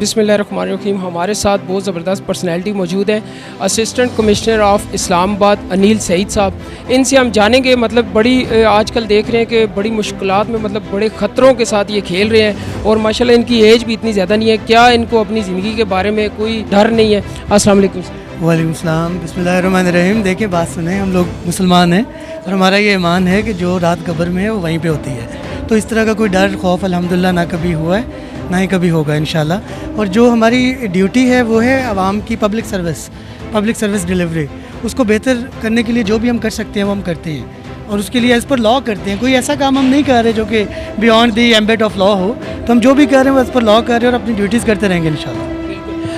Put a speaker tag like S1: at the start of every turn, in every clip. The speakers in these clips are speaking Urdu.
S1: بسم اللہ الرحمن الرحیم. ہمارے ساتھ بہت زبردست پرسنالٹی موجود ہے, اسسٹنٹ کمشنر آف اسلام آباد انیل سعید صاحب. ان سے ہم جانیں گے مطلب بڑی آج کل دیکھ رہے ہیں کہ بڑی مشکلات میں مطلب بڑے خطروں کے ساتھ یہ کھیل رہے ہیں, اور ماشاءاللہ ان کی ایج بھی اتنی زیادہ نہیں ہے. کیا ان کو اپنی زندگی کے بارے میں کوئی ڈر نہیں ہے؟ السلام علیکم.
S2: وعلیکم السلام. بسم اللہ الرحمن الرحیم. دیکھیں بات سنیں, ہم لوگ مسلمان ہیں اور ہمارا یہ ایمان ہے کہ جو رات قبر میں ہے وہ وہیں پہ ہوتی ہے. تو اس طرح کا کوئی ڈر خوف الحمدللہ نہ کبھی ہوا ہے, نہ ہی کبھی ہوگا انشاءاللہ. اور جو ہماری ڈیوٹی ہے وہ ہے عوام کی پبلک سروس ڈیلیوری. اس کو بہتر کرنے کے لیے جو بھی ہم کر سکتے ہیں وہ ہم کرتے ہیں, اور اس کے لیے ایز پر لا کرتے ہیں. کوئی ایسا کام ہم نہیں کر رہے جو کہ beyond the ambit of law ہو. تو ہم جو بھی کر رہے ہیں وہ ایز پر لا کر رہے ہیں اور اپنی ڈیوٹیز کرتے رہیں گے انشاءاللہ.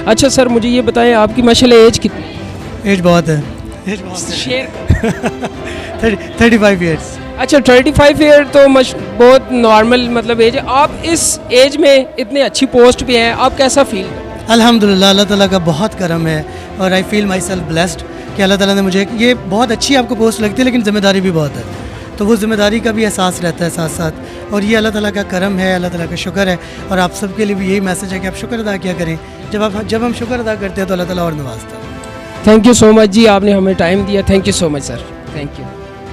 S1: اچھا سر, مجھے یہ بتائیں آپ کی ماشاءاللہ ایج کتنی؟
S2: ایج بہت ہے, 35 ایئرس.
S1: اچھا 35 ایئر تو بہت نارمل مطلب ایج ہے. آپ اس ایج میں اتنے اچھی پوسٹ پہ ہیں, آپ کیسا فیل کریں؟
S2: الحمدللہ اللہ تعالیٰ کا بہت کرم ہے, اور آئی فیل مائی سیلف بلیسڈ کہ اللہ تعالیٰ نے مجھے یہ بہت اچھی آپ کو پوسٹ لگتی ہے, لیکن ذمہ داری بھی بہت ہے. تو وہ ذمہ داری کا بھی احساس رہتا ہے ساتھ ساتھ, اور یہ اللہ تعالیٰ کا کرم ہے, اللہ تعالیٰ کا شکر ہے. اور آپ سب کے لیے بھی یہی میسج ہے کہ آپ شکر ادا کیا کریں. جب ہم شکر ادا کرتے ہیں تو اللہ تعالیٰ اور نوازتا ہے.
S1: تھینک یو سو مچ جی, آپ نے ہمیں ٹائم دیا. Thank you so much sir, thank you.